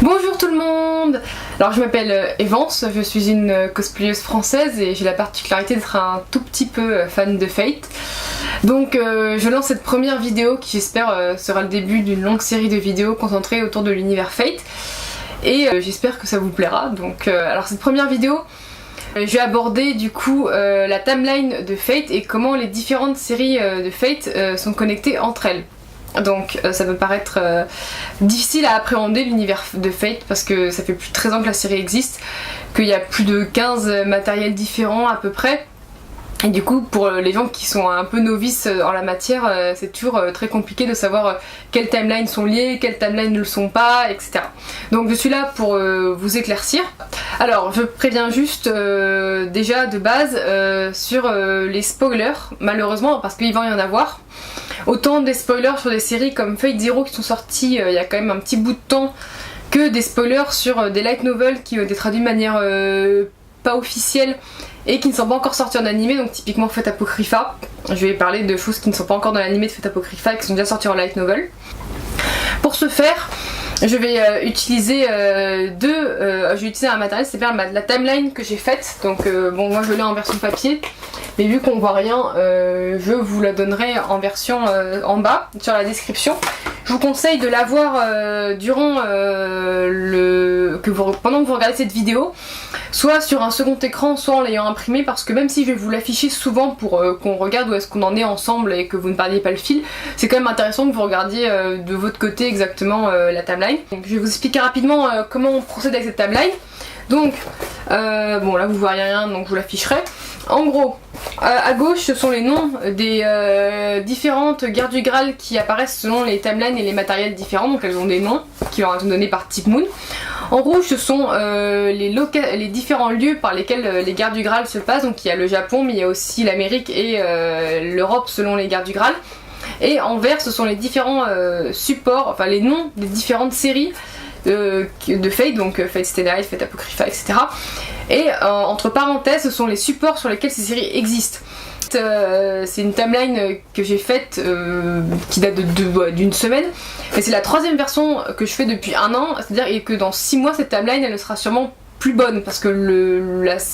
Bonjour tout le monde. Alors je m'appelle Evance, je suis une cosplayeuse française et j'ai la particularité d'être un tout petit peu fan de Fate. Donc je lance cette première vidéo qui j'espère sera le début d'une longue série de vidéos concentrées autour de l'univers Fate. Et j'espère que ça vous plaira. Donc alors cette première vidéo, je vais aborder du coup la timeline de Fate et comment les différentes séries de Fate sont connectées entre elles. Donc ça peut paraître difficile à appréhender l'univers de Fate parce que ça fait plus de 13 ans que la série existe, qu'il y a plus de 15 matériels différents à peu près. Et du coup pour les gens qui sont un peu novices en la matière, c'est toujours très compliqué de savoir quelles timelines sont liées, quelles timelines ne le sont pas, etc. Donc je suis là pour vous éclaircir. Alors je préviens juste déjà de base sur les spoilers, malheureusement, parce qu'il va y en avoir. Autant des spoilers sur des séries comme Fate Zero qui sont sorties il y a quand même un petit bout de temps, que des spoilers sur des light novels qui ont été traduits de manière pas officielle et qui ne sont pas encore sortis en animé, donc typiquement Fate Apocrypha. Je vais parler de choses qui ne sont pas encore dans l'animé de Fate Apocrypha et qui sont déjà sorties en light novel. Pour ce faire, je vais utiliser un matériel, c'est la timeline que j'ai faite. Donc bon, moi je l'ai en version papier, mais vu qu'on voit rien, je vous la donnerai en version en bas sur la description. Je vous conseille de l'avoir pendant que vous regardez cette vidéo, soit sur un second écran, soit en l'ayant imprimé, parce que même si je vais vous l'afficher souvent pour qu'on regarde où est-ce qu'on en est ensemble et que vous ne perdiez pas le fil, c'est quand même intéressant que vous regardiez de votre côté exactement la timeline. Donc je vais vous expliquer rapidement comment on procède avec cette timeline. Donc bon, là vous voyez rien, donc je vous l'afficherai. En gros, à gauche ce sont les noms des différentes guerres du Graal qui apparaissent selon les timelines et les matériels différents, donc elles ont des noms qui leur sont donnés par Type Moon. En rouge ce sont les différents lieux par lesquels les guerres du Graal se passent, donc il y a le Japon mais il y a aussi l'Amérique et l'Europe selon les guerres du Graal. Et en vert ce sont les différents supports, enfin les noms des différentes séries de Fate, donc Fate Stay Night, Fate Apocrypha, etc. Et entre parenthèses, ce sont les supports sur lesquels ces séries existent. C'est une timeline que j'ai faite qui date d'une semaine, et c'est la troisième version que je fais depuis un an, c'est-à-dire que dans 6 mois cette timeline elle sera sûrement plus bonne parce que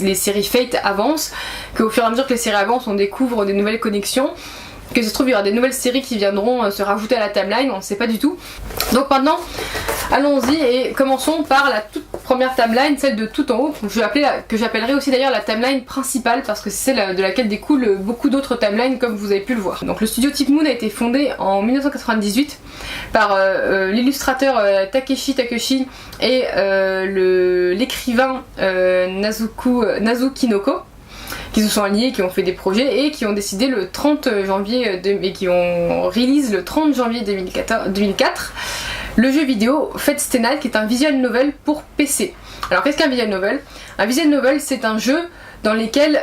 les séries Fate avancent, qu'au fur et à mesure que les séries avancent on découvre des nouvelles connexions, que ça se trouve il y aura des nouvelles séries qui viendront se rajouter à la timeline, on ne sait pas du tout. Donc maintenant allons-y et commençons par la toute première timeline, celle de tout en haut, que j'appellerai aussi d'ailleurs la timeline principale parce que c'est celle de laquelle découlent beaucoup d'autres timelines comme vous avez pu le voir. Donc le studio Type Moon a été fondé en 1998 par l'illustrateur Takeshi et l'écrivain Nazuki Noko, qui se sont alliés, qui ont fait des projets et qui ont décidé le 30 janvier et qui ont release le 30 janvier 2004 le jeu vidéo Fate Stay Night, qui est un visual novel pour PC. Alors qu'est-ce qu'un visual novel? Un visual novel c'est un jeu dans lequel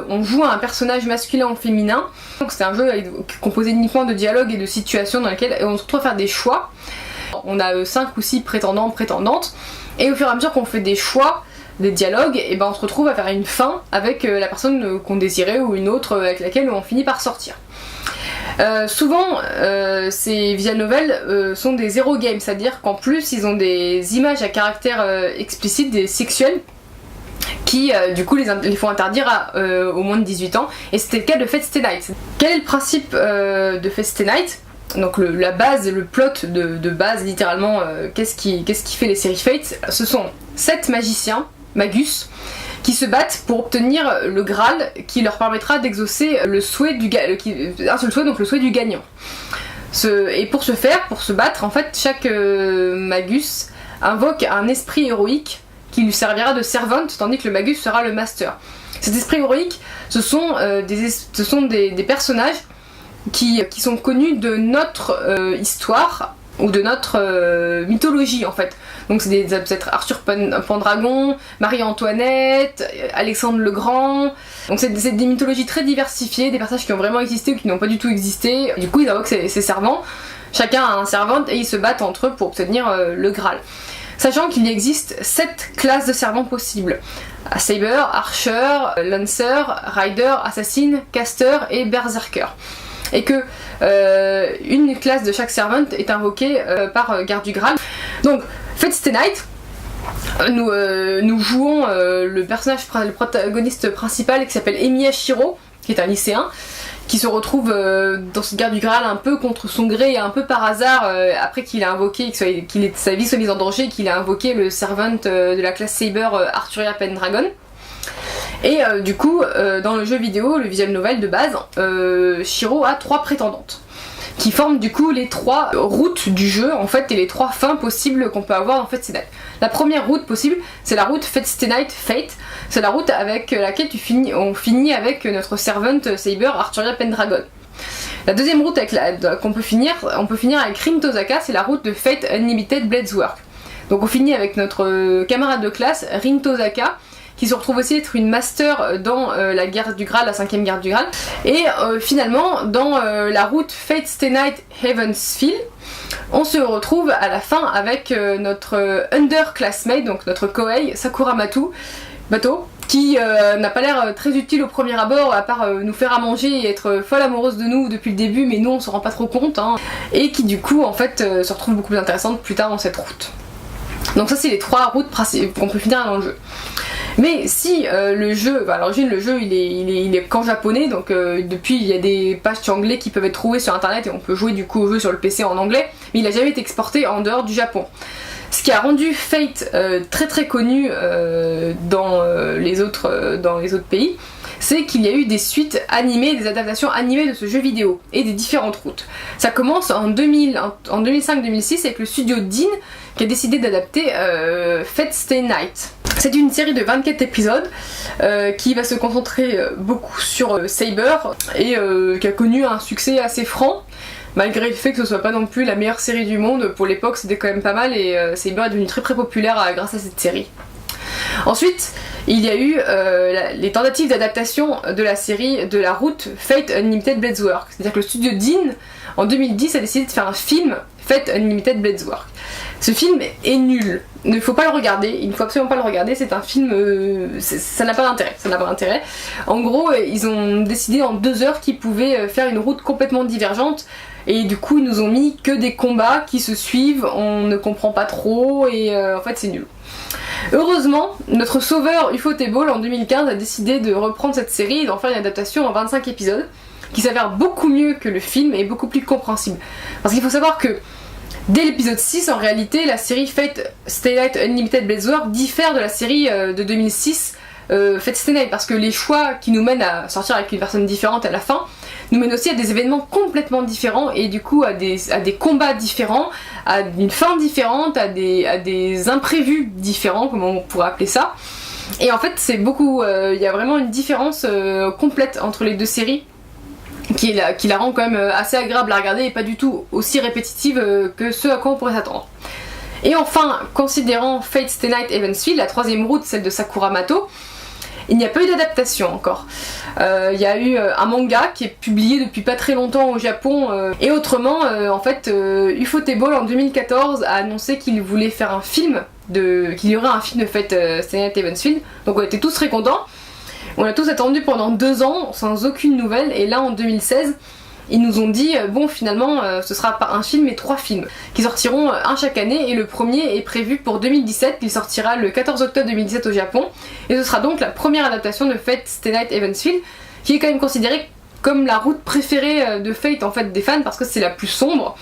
on joue à un personnage masculin ou féminin. Donc c'est un jeu composé uniquement de dialogues et de situations dans lesquelles on se retrouve à faire des choix. On a 5 ou 6 prétendants, prétendantes, et au fur et à mesure qu'on fait des choix, des dialogues, et ben on se retrouve à faire une fin avec la personne qu'on désirait ou une autre avec laquelle on finit par sortir. Souvent ces visual novels sont des zero games, c'est-à-dire qu'en plus ils ont des images à caractère explicite, des sexuels, qui du coup les font interdire au moins de 18 ans, et c'était le cas de Fate Stay Night. Quel est le principe de Fate Stay Night? Donc la base, le plot de base littéralement, qu'est-ce qui fait les séries Fate? Ce sont 7 magiciens, magus, qui se battent pour obtenir le Graal qui leur permettra d'exaucer le souhait un seul souhait, donc le souhait du gagnant. Et pour se battre, en fait, chaque magus invoque un esprit héroïque qui lui servira de servante, tandis que le magus sera le master. Cet esprit héroïque, ce sont des personnages qui sont connus de notre histoire ou de notre mythologie en fait. Donc ça peut être Arthur Pendragon, Marie-Antoinette, Alexandre le Grand. Donc c'est des mythologies très diversifiées, des personnages qui ont vraiment existé ou qui n'ont pas du tout existé. Du coup ils invoquent ces servants, chacun a un servant et ils se battent entre eux pour obtenir le Graal. Sachant qu'il existe 7 classes de servants possibles: Saber, Archer, Lancer, Rider, Assassin, Caster et Berserker. Et que une classe de chaque servant est invoquée par garde du Graal. Donc Fate Stay Night, nous jouons le protagoniste principal qui s'appelle Emiya Shiro, qui est un lycéen, qui se retrouve dans cette guerre du Graal un peu contre son gré et un peu par hasard après qu'il a invoqué, sa vie soit mise en danger, qu'il a invoqué le servant de la classe Saber Arturia Pendragon. Et du coup, dans le jeu vidéo, le visual novel de base, Shiro a 3 prétendantes qui forment du coup les 3 routes du jeu en fait et les 3 fins possibles qu'on peut avoir dans Fate Stay Night. La première route possible, c'est la route Fate Stay Night Fate. C'est la route avec laquelle on finit avec notre servant Saber Arturia Pendragon. La deuxième route on peut finir avec Rin Tozaka, c'est la route de Fate Unlimited Bladeswork. Donc on finit avec notre camarade de classe Rin Tozaka, qui se retrouve aussi être une master dans la guerre du Graal, la 5ème guerre du Graal. Et finalement, dans la route Fate Stay Night Heavensfield, on se retrouve à la fin avec notre underclassmate, donc notre Kohei Sakuramatu, qui n'a pas l'air très utile au premier abord, à part nous faire à manger et être folle amoureuse de nous depuis le début, mais nous on se rend pas trop compte, hein, et qui du coup en fait se retrouve beaucoup plus intéressante plus tard dans cette route. Donc ça c'est les 3 routes qu'on peut finir dans le jeu. Mais si le jeu, à l'origine le jeu il est qu'en japonais, donc depuis il y a des pages anglais qui peuvent être trouvées sur internet et on peut jouer du coup au jeu sur le PC en anglais, mais il a jamais été exporté en dehors du Japon. Ce qui a rendu Fate très très connu dans les autres pays, c'est qu'il y a eu des suites animées, des adaptations animées de ce jeu vidéo et des différentes routes. Ça commence en 2005-2006 avec le studio Dean qui a décidé d'adapter Fate Stay Night. C'est une série de 24 épisodes qui va se concentrer beaucoup sur Saber et qui a connu un succès assez franc. Malgré le fait que ce soit pas non plus la meilleure série du monde, pour l'époque c'était quand même pas mal et Saber est devenu très très populaire grâce à cette série. Ensuite, il y a eu les tentatives d'adaptation de la série de la route Fate Unlimited Bladeswork. C'est-à-dire que le studio Dean, en 2010, a décidé de faire un film Fate Unlimited Bladeswork. Ce film est nul. Il ne faut pas le regarder, il ne faut absolument pas le regarder, c'est un film... ça n'a pas d'intérêt. En gros, ils ont décidé en 2 heures qu'ils pouvaient faire une route complètement divergente et du coup ils nous ont mis que des combats qui se suivent, on ne comprend pas trop et en fait c'est nul. Heureusement, notre sauveur Ufotable en 2015 a décidé de reprendre cette série et d'en faire une adaptation en 25 épisodes qui s'avère beaucoup mieux que le film et beaucoup plus compréhensible. Parce qu'il faut savoir que dès l'épisode 6, en réalité, la série Fate Stay Night Unlimited Bladeswork diffère de la série de 2006 Fate Stay Night parce que les choix qui nous mènent à sortir avec une personne différente à la fin nous mènent aussi à des événements complètement différents et du coup à des combats différents, à une fin différente, à des imprévus différents, comme on pourrait appeler ça. Et en fait c'est beaucoup, il y a vraiment une différence complète entre les 2 séries qui la rend quand même assez agréable à regarder et pas du tout aussi répétitive que ce à quoi on pourrait s'attendre. Et enfin, considérant Fate Stay Night Heavensfield, la 3ème route, celle de Sakuramото, il n'y a pas eu d'adaptation encore. Il y a eu un manga qui est publié depuis pas très longtemps au Japon et autrement, en fait, Ufotable en 2014 a annoncé qu'il voulait faire un film, qu'il y aurait un film de Fate Stay Night Heavensfield, donc on était tous très contents. On a tous attendu pendant 2 ans sans aucune nouvelle et là en 2016 ils nous ont dit bon finalement ce sera pas un film mais 3 films qui sortiront un chaque année et le premier est prévu pour 2017, il sortira le 14 octobre 2017 au Japon et ce sera donc la première adaptation de Fate Stay Night Heavensfield qui est quand même considérée comme la route préférée de Fate en fait des fans parce que c'est la plus sombre.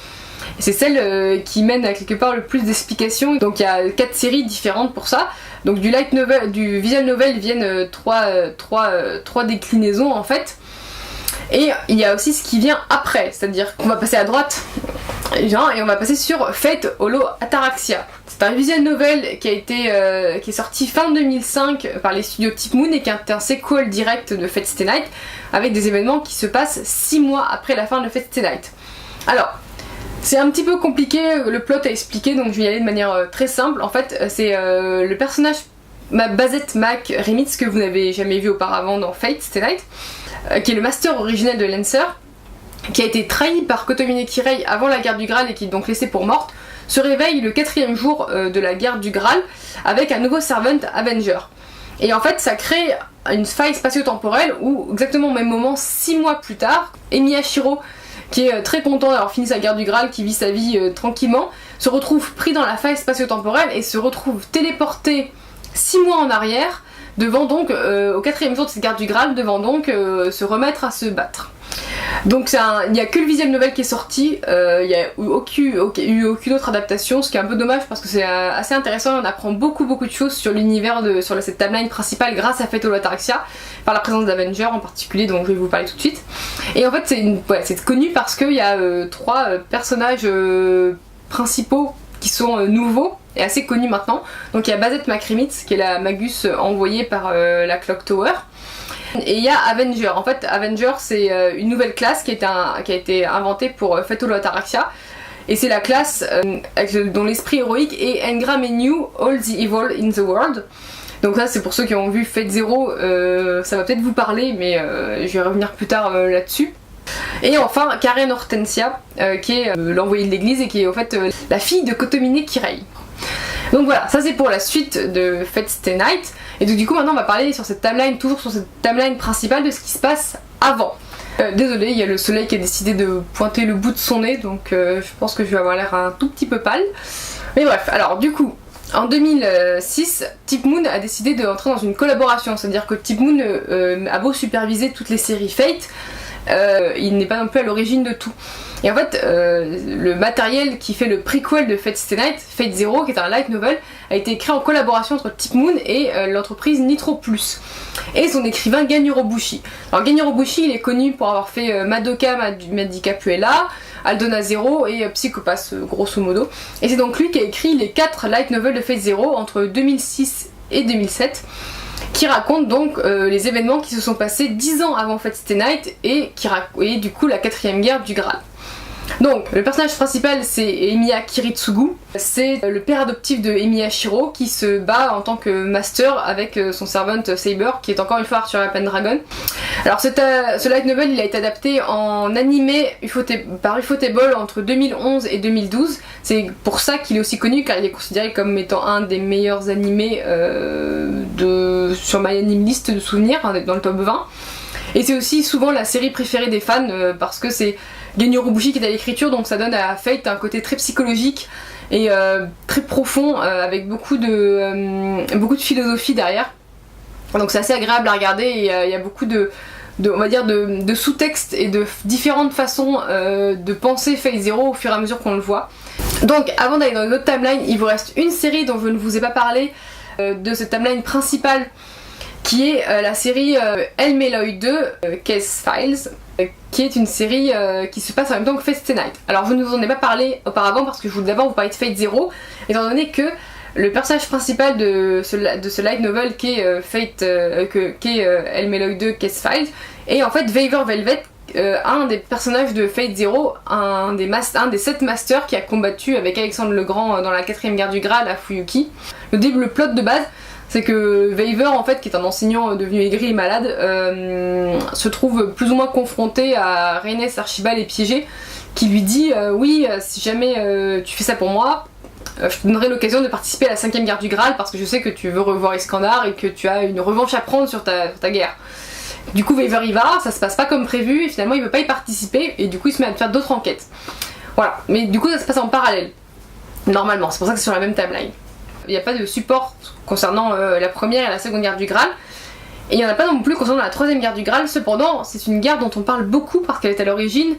C'est celle qui mène à quelque part le plus d'explications, donc il y a 4 séries différentes pour ça. Donc du light novel, du visual novel viennent 3 déclinaisons en fait. Et il y a aussi ce qui vient après, c'est-à-dire qu'on va passer à droite et on va passer sur Fate Holo Ataraxia. C'est un visual novel qui est sorti fin 2005 par les studios Type Moon et qui est un sequel direct de Fate Stay Night avec des événements qui se passent 6 mois après la fin de Fate Stay Night. Alors, c'est un petit peu compliqué le plot à expliquer donc je vais y aller de manière très simple. En fait, c'est le personnage Bazette Mac Remitz que vous n'avez jamais vu auparavant dans Fate Stay Night, qui est le master originel de Lancer, qui a été trahi par Kotomine Kirei avant la guerre du Graal et qui est donc laissé pour morte, se réveille le 4e jour de la guerre du Graal avec un nouveau servant Avenger. Et en fait ça crée une faille spatio-temporelle où exactement au même moment, 6 mois plus tard, Emiya Shiro, qui est très content d'avoir fini sa guerre du Graal, qui vit sa vie tranquillement, se retrouve pris dans la faille spatio-temporelle et se retrouve téléporté 6 mois en arrière, devant donc, au 4e jour de cette garde du Graal, devant donc se remettre à se battre. Donc il n'y a que le visual novel qui est sorti, il n'y a eu aucune autre adaptation, ce qui est un peu dommage parce que c'est assez intéressant, on apprend beaucoup de choses sur l'univers, sur cette timeline principale grâce à Fate Olo Ataraxia, par la présence d'Avengers en particulier dont je vais vous parler tout de suite. Et en fait c'est connu parce qu'il y a 3 personnages principaux qui sont nouveaux et assez connus maintenant. Donc il y a Bazette Makrimitz qui est la Magus envoyée par la Clock Tower. Et il y a Avenger. En fait, Avenger c'est une nouvelle classe qui a été inventée pour Fate Olo Ataraxia. Et c'est la classe dont l'esprit héroïque est Engram Enu, All the Evil in the World. Donc ça c'est pour ceux qui ont vu Fate Zero, ça va peut-être vous parler, mais je vais revenir plus tard là-dessus. Et enfin Karen Hortensia, qui est l'envoyée de l'église et qui est en fait la fille de Kotomine Kirei. Donc voilà, ça c'est pour la suite de Fate Stay Night. Et donc du coup maintenant on va parler sur cette timeline, toujours sur cette timeline principale de ce qui se passe avant. Désolée, il y a le soleil qui a décidé de pointer le bout de son nez, donc je pense que je vais avoir l'air un tout petit peu pâle. Mais bref, alors du coup, en 2006, Type Moon a décidé d'entrer dans une collaboration, c'est-à-dire que Type Moon a beau superviser toutes les séries Fate, il n'est pas non plus à l'origine de tout. Et en fait, le matériel qui fait le prequel de Fate Stay Night, Fate Zero, qui est un light novel, a été écrit en collaboration entre Type Moon et l'entreprise Nitro Plus et son écrivain Gen Urobuchi. Alors Gen Urobuchi, il est connu pour avoir fait Madoka Magica Puella, Aldona Zero et Psychopass grosso modo. Et c'est donc lui qui a écrit les 4 light novels de Fate Zero entre 2006 et 2007. Qui raconte donc les événements qui se sont passés 10 ans avant Fate Stay Night et du coup la 4e guerre du Graal. Donc le personnage principal c'est Emiya Kiritsugu, c'est le père adoptif de Emiya Shiro qui se bat en tant que master avec son servant Saber qui est encore une fois Arthur Pendragon. Alors ce light novel il a été adapté en animé par Ufotable entre 2011 et 2012, c'est pour ça qu'il est aussi connu car il est considéré comme étant un des meilleurs animés sur My Anime List de souvenirs, dans le top 20. Et c'est aussi souvent la série préférée des fans parce que c'est Gen Urobuchi qui est à l'écriture, donc ça donne à Fate un côté très psychologique et très profond avec beaucoup de philosophie derrière. Donc c'est assez agréable à regarder et il y a beaucoup on va dire de sous-textes et de différentes façons de penser Fate Zero au fur et à mesure qu'on le voit. Donc avant d'aller dans une autre timeline, il vous reste une série dont je ne vous ai pas parlé de cette timeline principale qui est la série El Meloy 2 Case Files, qui est une série qui se passe en même temps que Fate Stay Night. Alors je ne vous en ai pas parlé auparavant parce que je voulais d'abord vous parler de Fate Zero, étant donné que le personnage principal de ce light novel qui est El Meloy 2 Case Files est en fait Vaver Velvet, un des personnages de Fate Zero, un des 7 masters qui a combattu avec Alexandre le Grand dans la 4e guerre du Graal à Fuyuki. Le plot de base c'est que Vaver en fait, qui est un enseignant devenu aigri et malade, se trouve plus ou moins confronté à Rhaenys Archibald et piégé, qui lui dit oui, si jamais tu fais ça pour moi, je te donnerai l'occasion de participer à la 5e guerre du Graal parce que je sais que tu veux revoir Iskandar et que tu as une revanche à prendre sur ta guerre. Du coup Vaver y va, ça se passe pas comme prévu et finalement il veut pas y participer et du coup il se met à faire d'autres enquêtes. Voilà, mais du coup ça se passe en parallèle, normalement, c'est pour ça que c'est sur la même timeline. Il n'y a pas de support concernant la 1re et la 2e guerre du Graal. Et il n'y en a pas non plus concernant la 3e guerre du Graal. Cependant, c'est une guerre dont on parle beaucoup parce qu'elle est à l'origine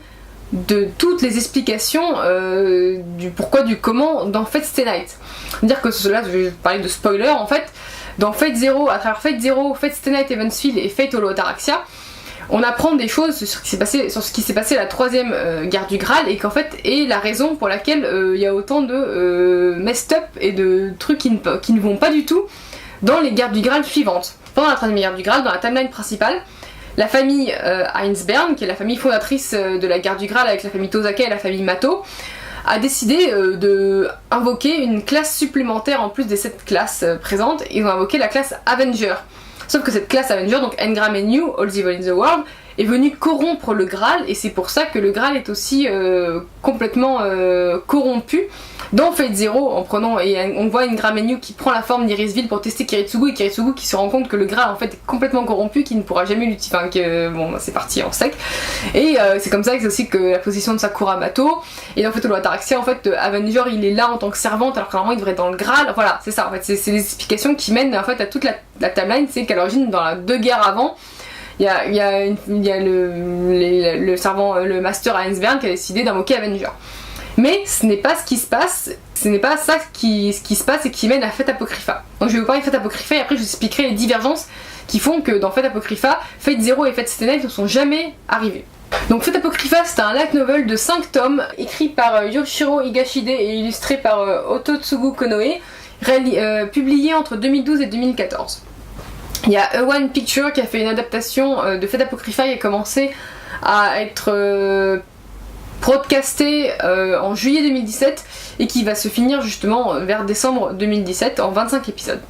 de toutes les explications du pourquoi, du comment dans Fate Stay Night. C'est-à-dire que là, je vais parler de spoiler en fait. Dans Fate Zero, à travers Fate Zero, Fate Stay Night Evansfield et Fate Olo Ataraxia, on apprend des choses sur ce qui s'est passé à la 3e guerre du Graal et qu'en fait est la raison pour laquelle il y a autant de messed up et de trucs qui ne vont pas du tout dans les guerres du Graal suivantes. Pendant la 3e guerre du Graal, dans la timeline principale, la famille Heinsberg, qui est la famille fondatrice de la guerre du Graal avec la famille Tosaka et la famille Mato, a décidé d'invoquer une classe supplémentaire en plus des 7 classes présentes. Ils ont invoqué la classe Avenger. Sauf que cette classe Avenger, donc Engram Enu, All the Evil in the World, est venu corrompre le Graal, et c'est pour ça que le Graal est aussi complètement corrompu dans Fate Zero, en prenant, et on voit Ingra-Menu qui prend la forme d'Irisville pour tester Kiritsugu, et Kiritsugu qui se rend compte que le Graal en fait est complètement corrompu, qu'il ne pourra jamais l'utiliser, enfin que bon c'est parti en sec, et c'est comme ça que c'est aussi que la position de Sakura Mato, et dans Fatal Ataraxia en fait Avenger il est là en tant que servante alors que normalement il devrait être dans le Graal, voilà c'est ça en fait, c'est les explications qui mènent en fait à toute la timeline, c'est qu'à l'origine dans la 2 guerres avant, il y a le servant, le master Ainsberg qui a décidé d'invoquer Avenger. Mais ce n'est pas ce qui se passe, ce n'est pas ça qui se passe et qui mène à Fate Apocrypha. Donc je vais vous parler de Fate Apocrypha et après je vous expliquerai les divergences qui font que dans Fate Apocrypha, Fate Zero et Fate Stay Night ne sont jamais arrivés. Donc Fate Apocrypha c'est un light novel de 5 tomes écrit par Yoshiro Higashide et illustré par Ototsugu Konoe, publié entre 2012 et 2014. Il y a A1 Picture qui a fait une adaptation de Fate Apocrypha et a commencé à être broadcasté en juillet 2017 et qui va se finir justement vers décembre 2017 en 25 épisodes.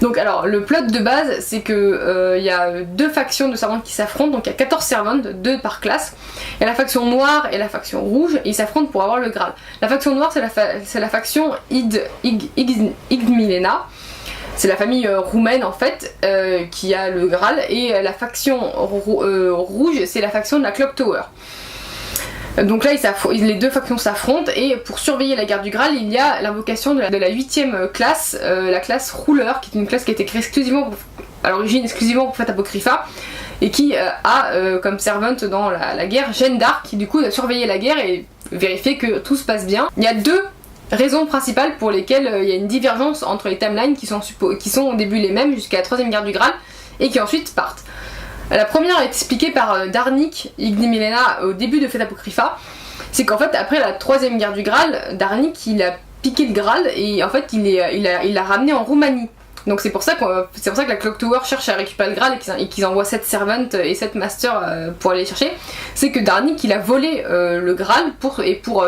Donc alors le plot de base c'est que y a 2 factions de servantes qui s'affrontent, donc il y a 14 servantes, 2 par classe. Il y a la faction noire et la faction rouge et ils s'affrontent pour avoir le Graal. La faction noire c'est la faction Igdmilena. C'est la famille roumaine en fait qui a le Graal, et la faction rouge c'est la faction de la Clock Tower. Donc là les 2 factions s'affrontent et pour surveiller la guerre du Graal il y a l'invocation de la 8ème classe, la classe Ruler, qui est une classe qui a été créée à l'origine exclusivement pour Fate Apocrypha et qui a comme servante dans la guerre Jeanne d'Arc qui du coup doit surveiller la guerre et vérifier que tout se passe bien. Il y a 2 raisons principales pour lesquelles il y a une divergence entre les timelines qui sont au début les mêmes jusqu'à la 3ème guerre du Graal et qui ensuite partent. La première est expliquée par Darnik Igdmilena au début de Fate Apocrypha, c'est qu'en fait après la 3ème guerre du Graal, Darnik il a piqué le Graal et en fait il l'a ramené en Roumanie. Donc c'est pour ça que la Clock Tower cherche à récupérer le Graal et qu'ils envoient 7 servantes et 7 masters pour aller les chercher. C'est que Darnik il a volé le Graal pour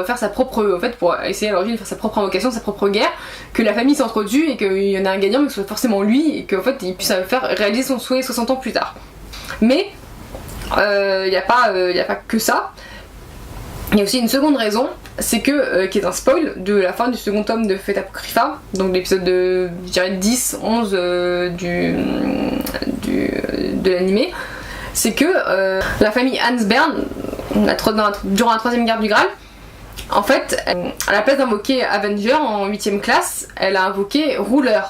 faire sa propre, en fait pour essayer à l'origine de faire sa propre invocation, sa propre guerre, que la famille s'entretue et qu'il y en a un gagnant mais que ce soit forcément lui et qu'en fait il puisse faire réaliser son souhait 60 ans plus tard. Mais il n'y a pas que ça. Il y a aussi une seconde raison, c'est que, qui est un spoil de la fin du second tome de Fate Apocrypha, donc l'épisode de, je dirais 10-11 de l'animé, c'est que la famille Ansbern, durant la 3ème guerre du Graal, en fait, à la place d'invoquer Avenger en 8ème classe, elle a invoqué Ruler.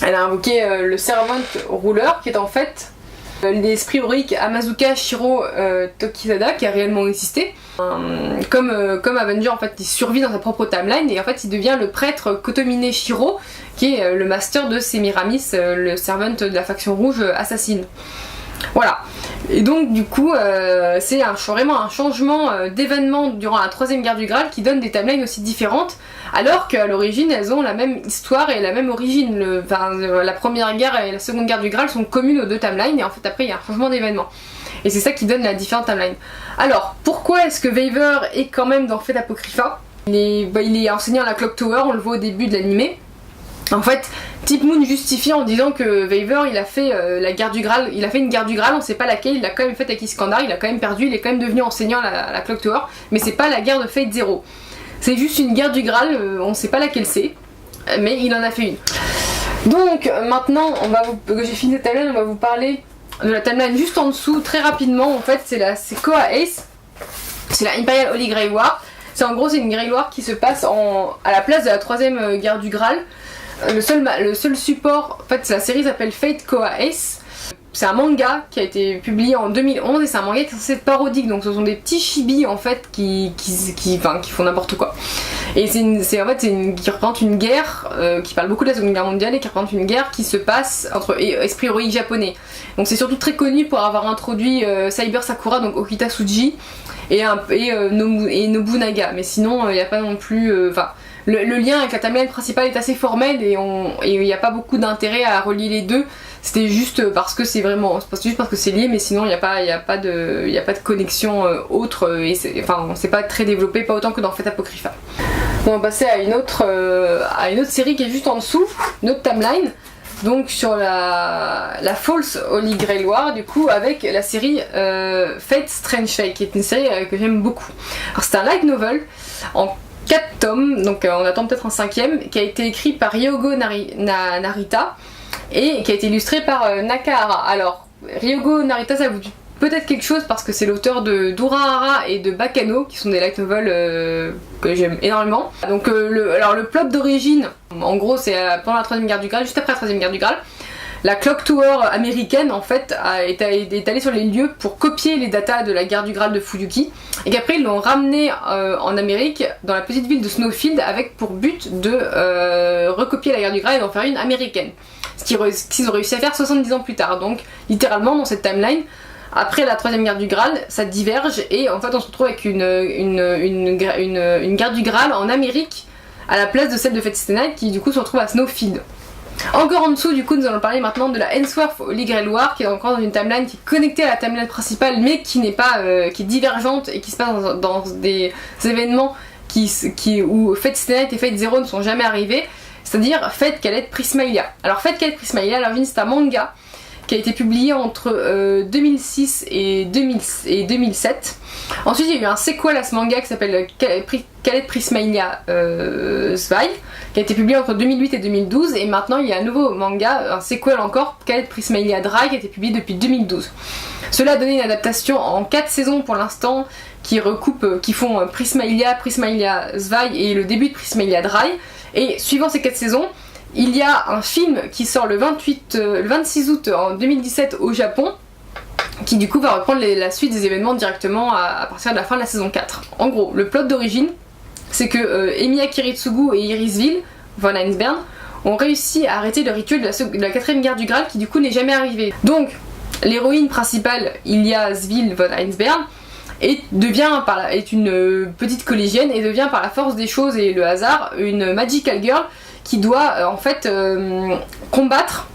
Elle a invoqué le Servant Ruler, qui est en fait l'esprit héroïque Amazuka Shiro Tokisada qui a réellement existé. Comme Avenger en fait il survit dans sa propre timeline et en fait il devient le prêtre Kotomine Shiro qui est le master de Semiramis, le servant de la faction rouge assassine. Voilà. Et donc du coup c'est vraiment un changement d'événement durant la 3ème guerre du Graal qui donne des timelines aussi différentes alors qu'à l'origine elles ont la même histoire et la même origine. La 1ère guerre et la 2ème guerre du Graal sont communes aux 2 timelines et en fait après il y a un changement d'événement. Et c'est ça qui donne la différente timeline. Alors pourquoi est-ce que Waver est quand même dans Fate Apocrypha? Il est enseignant à la Clock Tower, on le voit au début de l'animé. En fait, Tip Moon justifie en disant que Waver il a fait la guerre du Graal, il a fait une guerre du Graal, on sait pas laquelle, il l'a quand même faite avec Iskandar, il a quand même perdu, il est quand même devenu enseignant à la Clock Tower, mais c'est pas la guerre de Fate Zero. C'est juste une guerre du Graal, on sait pas laquelle c'est, mais il en a fait une. Donc maintenant, que j'ai fini cette timeline, on va vous parler de la timeline juste en dessous, très rapidement. En fait, c'est Koa Ace, c'est la Imperial Holy Grey War. C'est une Grey War qui se passe à la place de la 3ème guerre du Graal. Le seul support, en fait la série s'appelle Fate Koa Ace. C'est un manga qui a été publié en 2011 et c'est un manga qui est censé être parodique, donc ce sont des petits chibis en fait qui font n'importe quoi. Et qui représente une guerre qui parle beaucoup de la Seconde Guerre mondiale et qui représente une guerre qui se passe entre esprits héroïques japonais. Donc c'est surtout très connu pour avoir introduit Cyber Sakura, donc Okita Tsuji et Nobunaga, mais sinon il n'y a pas non plus... Le lien avec la timeline principale est assez formel et il n'y a pas beaucoup d'intérêt à relier les deux. C'était juste parce que c'est lié, mais sinon il n'y a pas de connexion autre et c'est pas très développé, pas autant que dans Fate Apocrypha. On va passer à une autre série qui est juste en dessous, une autre timeline. donc sur la False Holy Grail War, du coup, avec la série Fate Strange Fate, qui est une série que j'aime beaucoup. Alors c'est un light novel en 4 tomes, donc on attend peut-être un 5ème, qui a été écrit par Ryogo Narita et qui a été illustré par Nakahara. Alors Ryogo Narita, ça vous dit peut-être quelque chose parce que c'est l'auteur de Durahara et de Bakano, qui sont des light novels que j'aime énormément. Donc le plot d'origine, en gros c'est pendant la 3ème guerre du Graal, juste après la 3ème guerre du Graal, la Clock Tower américaine en fait est allée sur les lieux pour copier les datas de la guerre du Graal de Fuyuki, et qu'après ils l'ont ramené en Amérique, dans la petite ville de Snowfield, avec pour but de recopier la guerre du Graal et d'en faire une américaine. Ce qu'ils ont réussi à faire 70 ans plus tard. Donc littéralement dans cette timeline, après la 3ème guerre du Graal, ça diverge et en fait on se retrouve avec une guerre du Graal en Amérique à la place de celle de Fate Stay Night, qui du coup se retrouve à Snowfield. Encore en dessous, du coup, nous allons parler maintenant de la Ainsworth Holy Grail War, qui est encore dans une timeline qui est connectée à la timeline principale, mais qui n'est pas, qui est divergente et qui se passe dans des événements où Fate Stay Night et Fate Zero ne sont jamais arrivés, c'est-à-dire Fate Cadet Prismalia. Alors Fate Cadet Prismalia, à l'origine c'est un manga qui a été publié entre 2006 et 2007. Ensuite il y a eu un sequel à ce manga qui s'appelle Cadet Prismalia Zwei, qui a été publié entre 2008 et 2012, et maintenant il y a un nouveau manga, un sequel encore, Cadet Prismalia Dry, qui a été publié depuis 2012. Cela a donné une adaptation en 4 saisons pour l'instant, qui font Prismalia Zwei et le début de Prismalia Dry, et suivant ces 4 saisons, il y a un film qui sort le 26 août en 2017 au Japon, qui du coup va reprendre la suite des événements directement à partir de la fin de la saison 4. En gros, le plot d'origine, c'est que Emiya Kiritsugu et Irisville von Einsberg ont réussi à arrêter le rituel de la 4ème guerre du Graal, qui du coup n'est jamais arrivé. Donc l'héroïne principale, Ilya Svil von Einsberg, est une petite collégienne et devient par la force des choses et le hasard une magical girl qui doit en fait combattre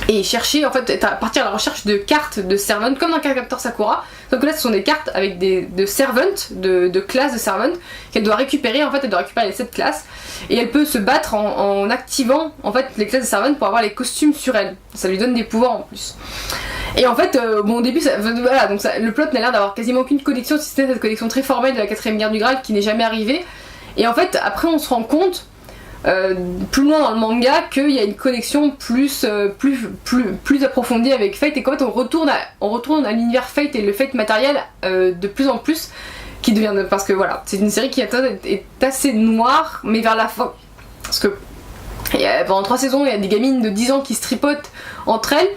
et chercher, en fait, partir à la recherche de cartes de servants, comme dans Cardcaptor Sakura. Donc là ce sont des cartes avec de servants, de classes de servants qu'elle doit récupérer. En fait elle doit récupérer les 7 classes et elle peut se battre en activant en fait les classes de servants pour avoir les costumes sur elle. Ça lui donne des pouvoirs en plus. Et en fait, au début, voilà, donc le plot n'a l'air d'avoir quasiment aucune connexion, si c'était cette connexion très formelle de la 4ème guerre du Graal qui n'est jamais arrivée. Et en fait, après on se rend compte, plus loin dans le manga, qu'il y a une connexion plus approfondie avec Fate, et qu'en fait on retourne à l'univers Fate et le Fate matériel de plus en plus, qui devient, parce que voilà, c'est une série qui est assez noire, mais vers la fin, parce que pendant 3 saisons il y a des gamines de 10 ans qui se tripotent entre elles,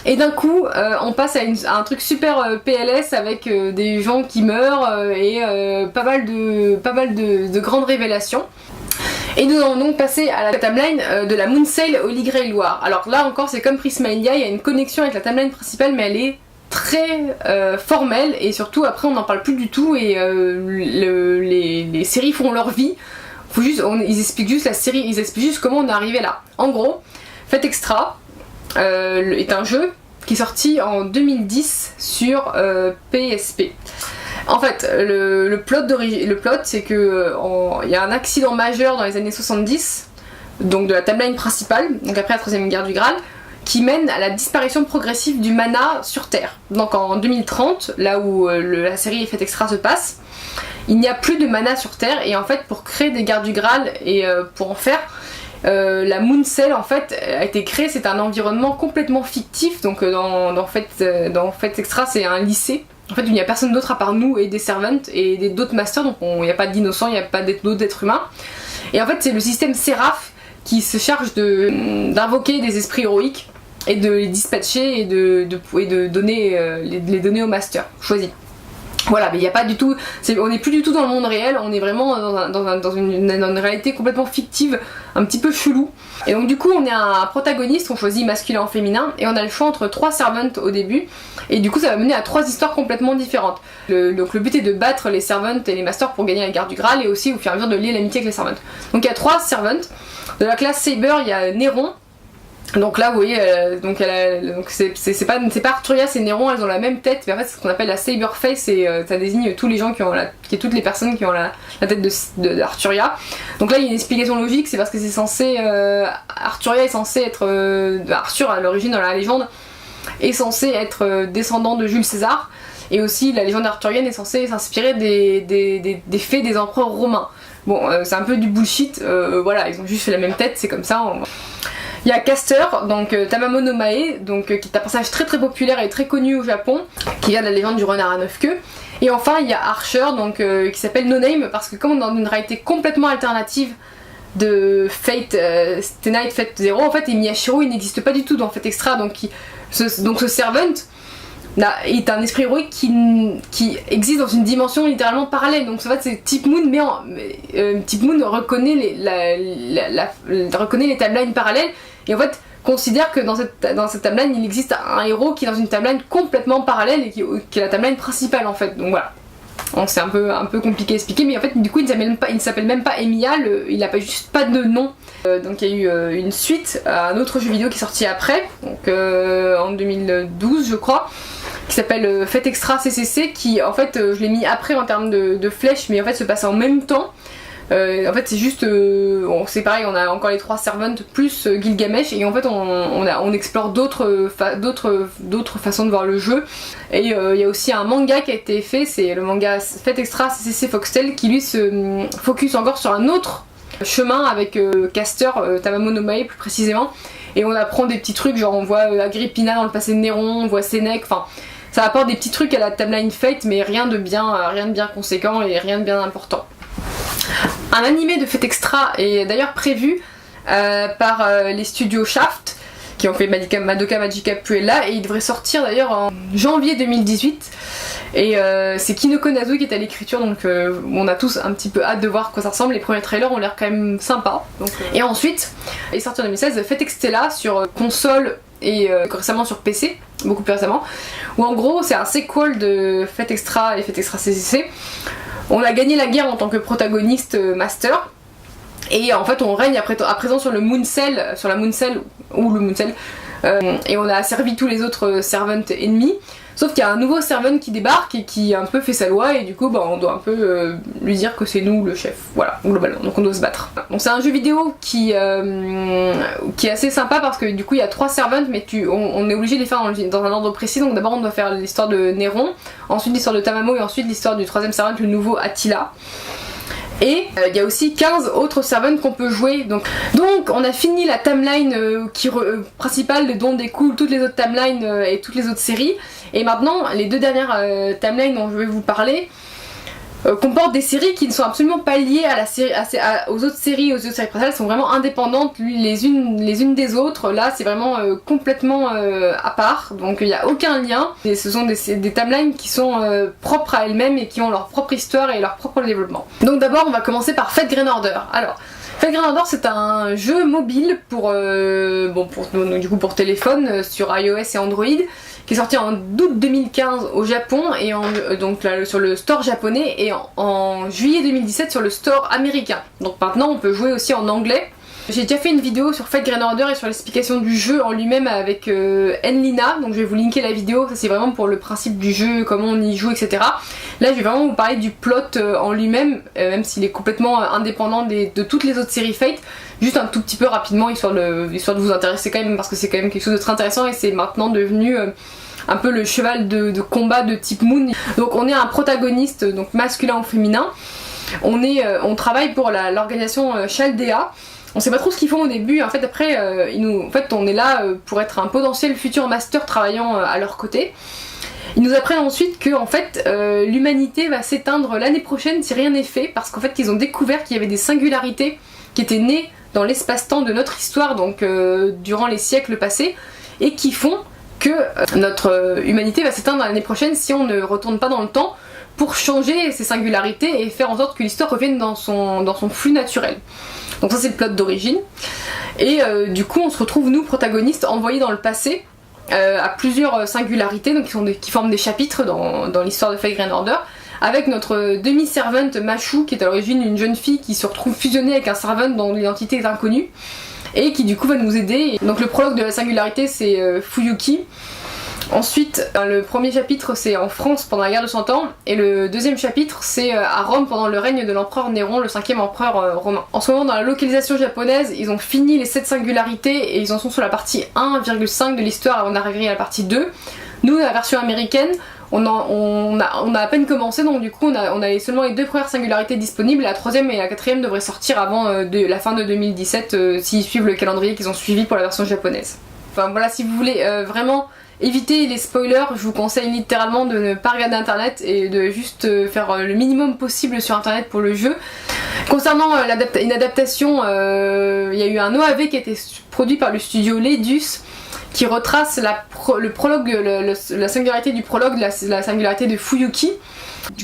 et d'un coup on passe à un truc super PLS avec des gens qui meurent et pas mal de grandes révélations. Et nous allons donc passer à la timeline de la Moonsail Holy Grail War. Alors là encore c'est comme Prismalia, il y a une connexion avec la timeline principale, mais elle est très formelle, et surtout après on n'en parle plus du tout, et les séries font leur vie. Ils expliquent juste la série, ils expliquent juste comment on est arrivé là. En gros, Fate Extra est un jeu qui est sorti en 2010 sur PSP. En fait, le plot c'est que il y a un accident majeur dans les années 70, donc de la timeline principale, donc après la 3ème guerre du Graal, qui mène à la disparition progressive du mana sur Terre. Donc en 2030, là où la série Fate Extra se passe, il n'y a plus de mana sur Terre, et en fait pour créer des guerres du Graal et pour en faire, la Moonsail en fait a été créée. C'est un environnement complètement fictif, donc dans Fate Extra c'est un lycée. En fait il n'y a personne d'autre à part nous et des servants et d'autres masters, donc il n'y a pas d'innocents, il n'y a pas d'autres êtres humains. Et en fait c'est le système Seraph qui se charge d'invoquer des esprits héroïques et de les dispatcher et de donner, les donner aux masters choisis. Voilà, mais il n'y a pas du tout, on n'est plus du tout dans le monde réel, on est vraiment dans une réalité complètement fictive, un petit peu chelou. Et donc du coup on est un protagoniste, on choisit masculin ou féminin, et on a le choix entre 3 servants au début, et du coup ça va mener à 3 histoires complètement différentes. Donc le but est de battre les servants et les masters pour gagner la guerre du Graal, et aussi au fur et à mesure de lier l'amitié avec les servants. Donc il y a 3 servants. De la classe Saber, il y a Néron, Donc là vous voyez, donc c'est pas Arturia, c'est Néron, elles ont la même tête, mais en fait c'est ce qu'on appelle la Saber Face, et ça désigne tous les gens qui ont toutes les personnes qui ont la tête d'Arturia. Donc là il y a une explication logique, c'est parce que c'est censé, Arturia est censé être, Arthur à l'origine dans la légende est censé être descendant de Jules César, et aussi la légende arthurienne est censée s'inspirer des faits des empereurs romains. Bon, c'est un peu du bullshit, voilà, ils ont juste fait la même tête, c'est comme ça. Il y a Caster, donc Tamamo no Mae, donc, qui est un personnage très populaire et très connu au Japon, qui vient de la légende du renard à 9 queues. Et enfin il y a Archer, donc, qui s'appelle No Name, parce que comme on est dans une réalité complètement alternative de Fate, Stay Night Fate Zero, en fait, et Miyashiro il n'existe pas du tout dans Fate Extra, donc ce servant est un esprit héroïque qui existe dans une dimension littéralement parallèle. Donc en fait c'est Type Moon, mais Type Moon reconnaît les timelines parallèles, et en fait considère que dans cette timeline il existe un héros qui est dans une timeline complètement parallèle et qui est la timeline principale en fait. Donc voilà. C'est un peu compliqué à expliquer, mais en fait du coup il ne s'appelle même pas Emiya, il n'a pas juste pas de nom. Donc il y a eu une suite à un autre jeu vidéo qui est sorti après, donc en 2012 je crois, qui s'appelle Fate Extra CCC, qui en fait je l'ai mis après en termes de flèches, mais en fait se passe en même temps. En fait c'est juste, c'est pareil, on a encore les 3 servants plus Gilgamesh, et en fait on explore d'autres façons de voir le jeu. Et il y a aussi un manga qui a été fait, c'est le manga Fate Extra CCC Foxtel, qui lui se focus encore sur un autre chemin avec Caster, Tamamo no Mae plus précisément, et on apprend des petits trucs, genre on voit Agrippina dans le passé de Néron, on voit Sénèque, enfin ça apporte des petits trucs à la timeline Fate, mais rien de bien conséquent et rien de bien important. Un animé de Fate Extra est d'ailleurs prévu par les studios Shaft, qui ont fait Madoka Magica Puella, et il devrait sortir d'ailleurs en janvier 2018. Et c'est Kinoko Nazu qui est à l'écriture, donc on a tous un petit peu hâte de voir quoi ça ressemble. Les premiers trailers ont l'air quand même sympas. Et ensuite, il est sorti en 2016 Fate Extella sur console et récemment sur PC, beaucoup plus récemment, où en gros c'est un sequel de Fate Extra et Fate Extra CCC. On a gagné la guerre en tant que protagoniste master, et en fait on règne à présent sur la Mooncell, ou le Mooncell, et on a asservi tous les autres servants ennemis. Sauf qu'il y a un nouveau servant qui débarque et qui un peu fait sa loi, et du coup on doit un peu lui dire que c'est nous le chef, voilà, globalement, donc on doit se battre. Donc c'est un jeu vidéo qui est assez sympa, parce que du coup il y a 3 servants, mais on est obligé de les faire dans un ordre précis. Donc d'abord on doit faire l'histoire de Néron, ensuite l'histoire de Tamamo, et ensuite l'histoire du 3ème servant, le nouveau Attila. Et il y a aussi 15 autres servants qu'on peut jouer. Donc on a fini la timeline principale dont découlent toutes les autres timelines et toutes les autres séries. Et maintenant les 2 dernières timelines dont je vais vous parler comportent des séries qui ne sont absolument pas liées à la série, aux autres séries précédentes. Elles sont vraiment indépendantes les unes des autres. Là c'est vraiment complètement à part, donc il n'y a aucun lien. Et ce sont des timelines qui sont propres à elles-mêmes et qui ont leur propre histoire et leur propre développement. Donc d'abord on va commencer par Fate Grand Order. Alors Fate Grand Order c'est un jeu mobile pour téléphone sur iOS et Android, qui est sorti en août 2015 au Japon, et donc là, sur le store japonais, et en juillet 2017 sur le store américain. Donc maintenant on peut jouer aussi en anglais. J'ai déjà fait une vidéo sur Fate Grand Order et sur l'explication du jeu en lui-même avec Enlina, donc je vais vous linker la vidéo. Ça c'est vraiment pour le principe du jeu, comment on y joue, etc. Là je vais vraiment vous parler du plot en lui-même, même s'il est complètement indépendant de toutes les autres séries Fate. Juste un tout petit peu rapidement, histoire de vous intéresser quand même, parce que c'est quand même quelque chose de très intéressant, et c'est maintenant devenu un peu le cheval de combat de Type Moon. Donc on est un protagoniste, donc masculin ou féminin. On travaille pour l'organisation Chaldea. On sait pas trop ce qu'ils font au début, en fait après on est là pour être un potentiel futur master travaillant à leur côté. Ils nous apprennent ensuite que en fait l'humanité va s'éteindre l'année prochaine si rien n'est fait, parce qu'en fait ils ont découvert qu'il y avait des singularités qui étaient nées dans l'espace-temps de notre histoire, donc durant les siècles passés, et qui font que notre humanité va s'éteindre l'année prochaine si on ne retourne pas dans le temps pour changer ces singularités et faire en sorte que l'histoire revienne dans son flux naturel. Donc ça c'est le plot d'origine. Et du coup on se retrouve nous protagonistes envoyés dans le passé à plusieurs singularités, donc qui forment des chapitres dans l'histoire de Fate Grand Order, avec notre demi-servante Mashu, qui est à l'origine une jeune fille qui se retrouve fusionnée avec un servant dont l'identité est inconnue. et qui du coup va nous aider. Donc le prologue de la singularité c'est Fuyuki. Ensuite, le premier chapitre c'est en France pendant la guerre de 100 ans et le deuxième chapitre c'est à Rome pendant le règne de l'empereur Néron, le 5e empereur romain. En ce moment dans la localisation japonaise, ils ont fini les 7 singularités et ils en sont sur la partie 1,5 de l'histoire avant d'arriver à la partie 2. Nous, la version américaine, on a à peine commencé, donc du coup on a seulement les 2 premières singularités disponibles, la 3e et la 4e devraient sortir avant la fin de 2017 s'ils suivent le calendrier qu'ils ont suivi pour la version japonaise. Enfin voilà, si vous voulez vraiment éviter les spoilers, je vous conseille littéralement de ne pas regarder internet et de juste faire le minimum possible sur internet pour le jeu. Concernant une adaptation, il y a eu un OAV qui a été produit par le studio Ledus qui retrace le prologue, la singularité du prologue, la singularité de Fuyuki,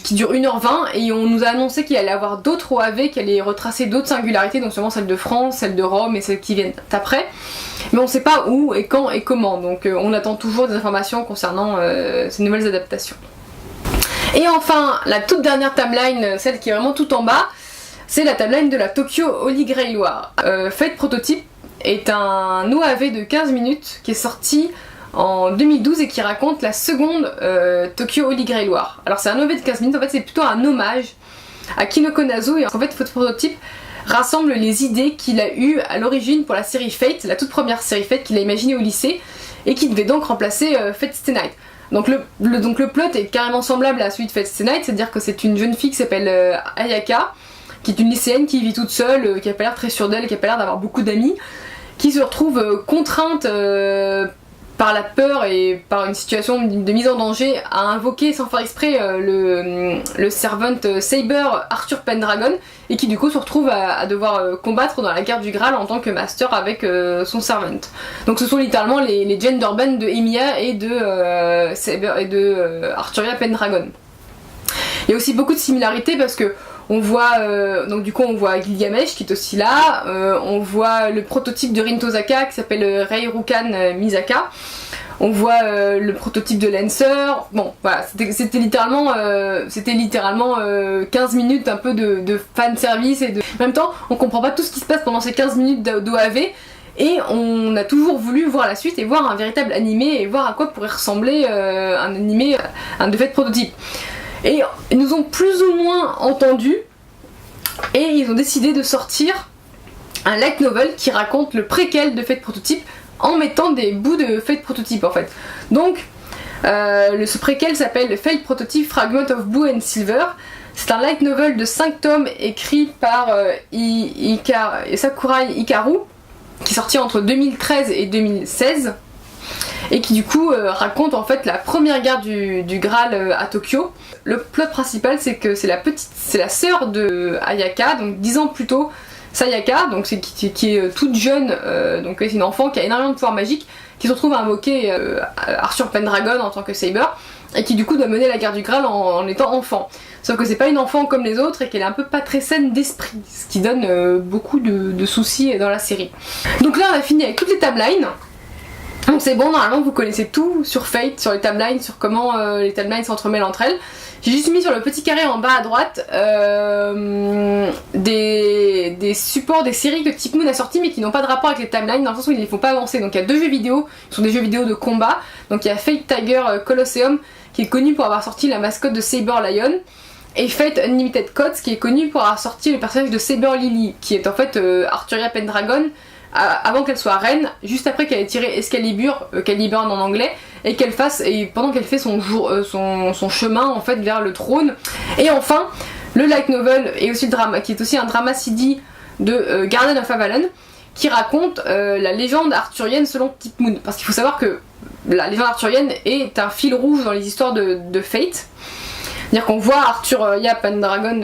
qui dure 1h20, et on nous a annoncé qu'il allait y avoir d'autres OAV qui allaient retracer d'autres singularités, donc seulement celle de France, celle de Rome et celles qui viennent après. Mais on sait pas où et quand et comment, donc on attend toujours des informations concernant ces nouvelles adaptations. Et enfin, la toute dernière timeline, celle qui est vraiment tout en bas, c'est la timeline de la Tokyo Holy Grail War. Fate Prototype est un OAV de 15 minutes qui est sorti en 2012 et qui raconte la seconde Tokyo Holy Grail War. Alors c'est un OAV de 15 minutes, en fait c'est plutôt un hommage à Kinoko Nazo, et en fait Fate Prototype rassemble les idées qu'il a eues à l'origine pour la série Fate, la toute première série Fate qu'il a imaginée au lycée et qui devait donc remplacer Fate Stay Night. Donc le plot est carrément semblable à celui de Fate Stay Night, c'est-à-dire que c'est une jeune fille qui s'appelle Ayaka, qui est une lycéenne qui vit toute seule, qui a pas l'air très sûre d'elle, qui a pas l'air d'avoir beaucoup d'amis, qui se retrouve contrainte par la peur et par une situation de mise en danger à invoquer sans faire exprès le servant Saber Arthur Pendragon, et qui du coup se retrouve à devoir combattre dans la guerre du Graal en tant que master avec son servant. Donc ce sont littéralement les genderbends de Emiya et de Saber et de Arthuria Pendragon. Il y a aussi beaucoup de similarités parce que on voit donc du coup on voit Gilgamesh qui est aussi là, on voit le prototype de Rin Tozaka qui s'appelle Reirukan Misaka, on voit le prototype de Lancer. Bon voilà, c'était littéralement 15 minutes un peu de fan service et en même temps on comprend pas tout ce qui se passe pendant ces 15 minutes d'OAV. Et on a toujours voulu voir la suite et voir un véritable animé et voir à quoi pourrait ressembler un animé, un de Fate Prototype. Et ils nous ont plus ou moins entendus et ils ont décidé de sortir un light novel qui raconte le préquel de Fate Prototype en mettant des bouts de Fate Prototype en fait. Donc ce préquel s'appelle Fate Prototype Fragment of Blue and Silver. C'est un light novel de 5 tomes écrit par Sakurai Hikaru qui est sorti entre 2013 et 2016. Et qui du coup raconte en fait la première guerre du Graal à Tokyo. Le plot principal c'est que c'est la sœur de Ayaka, donc 10 ans plus tôt, Sayaka, donc qui est toute jeune, donc c'est une enfant qui a énormément de pouvoirs magiques, qui se retrouve à invoquer Arthur Pendragon en tant que Saber, et qui du coup doit mener la guerre du Graal en étant enfant. Sauf que c'est pas une enfant comme les autres et qu'elle est un peu pas très saine d'esprit, ce qui donne beaucoup de soucis dans la série. Donc là on a fini avec toutes les timelines. Donc c'est bon, normalement vous connaissez tout sur Fate, sur les timelines, sur comment les timelines s'entremêlent entre elles. J'ai juste mis sur le petit carré en bas à droite des supports, des séries que Type Moon a sortis mais qui n'ont pas de rapport avec les timelines dans le sens où ils ne les font pas avancer. Donc il y a 2 jeux vidéo, qui sont des jeux vidéo de combat. Donc il y a Fate Tiger Colosseum qui est connu pour avoir sorti la mascotte de Saber Lion, et Fate Unlimited Codes qui est connu pour avoir sorti le personnage de Saber Lily qui est en fait Arthuria Pendragon avant qu'elle soit reine, juste après qu'elle ait tiré Excalibur, Caliburn en anglais, et pendant qu'elle fait son chemin en fait vers le trône. Et enfin, le light novel et aussi qui est aussi un drama CD de Garden of Avalon, qui raconte la légende arthurienne selon Type Moon. Parce qu'il faut savoir que la légende arthurienne est un fil rouge dans les histoires de Fate. C'est-à-dire qu'on voit Arthuria Pendragon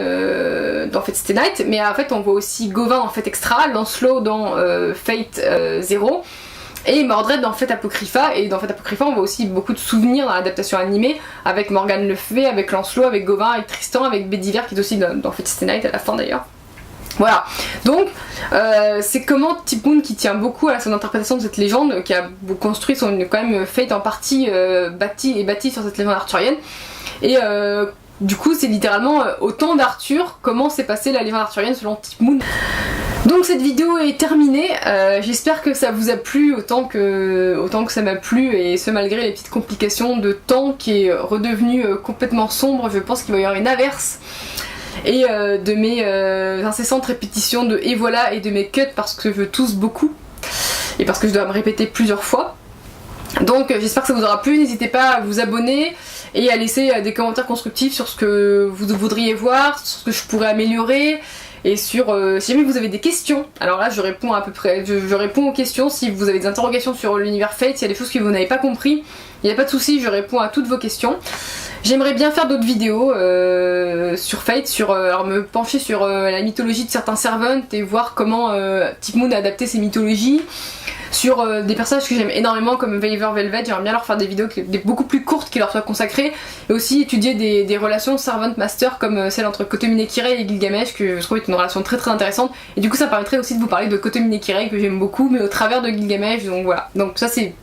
dans Fate Stay Night, mais en fait on voit aussi Gauvin dans Fate Extra, Lancelot dans Fate Zero, et Mordred dans Fate Apocrypha. Et dans Fate Apocrypha on voit aussi beaucoup de souvenirs dans l'adaptation animée, avec Morgane Le Fay, avec Lancelot, avec Gauvin, avec Tristan, avec Bedivere qui est aussi dans Fate Stay Night à la fin d'ailleurs. Voilà, donc c'est comment Type Moon, qui tient beaucoup à son interprétation de cette légende, qui a construit quand même Fate en partie bâti sur cette légende arthurienne. Et du coup c'est littéralement au temps d'Arthur comment s'est passée la légende arthurienne selon Type Moon. Donc cette vidéo est terminée, j'espère que ça vous a plu autant que ça m'a plu, et ce malgré les petites complications de temps qui est redevenu complètement sombre. Je pense qu'il va y avoir une averse, et de mes incessantes répétitions de et voilà, et de mes cuts parce que je tousse beaucoup et parce que je dois me répéter plusieurs fois. Donc j'espère que ça vous aura plu, n'hésitez pas à vous abonner et à laisser des commentaires constructifs sur ce que vous voudriez voir, sur ce que je pourrais améliorer, et sur si jamais vous avez des questions. Alors là je réponds à peu près, je réponds aux questions. Si vous avez des interrogations sur l'univers Fate, s'il y a des choses que vous n'avez pas compris, il n'y a pas de souci, je réponds à toutes vos questions. J'aimerais bien faire d'autres vidéos sur Fate, alors me pencher sur la mythologie de certains servants et voir comment Type Moon a adapté ses mythologies, sur des personnages que j'aime énormément comme Veiver Velvet. J'aimerais bien leur faire des vidéos beaucoup plus courtes qui leur soient consacrées, et aussi étudier des relations servant-master comme celle entre Kotomi Kirei et Gilgamesh, que je trouve est une relation très très intéressante, et du coup ça permettrait aussi de vous parler de Kotomi Kirei que j'aime beaucoup, mais au travers de Gilgamesh. Donc voilà, donc ça c'est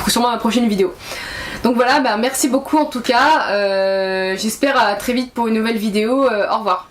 sûrement ma prochaine vidéo. Donc voilà, bah merci beaucoup en tout cas, j'espère à très vite pour une nouvelle vidéo, au revoir.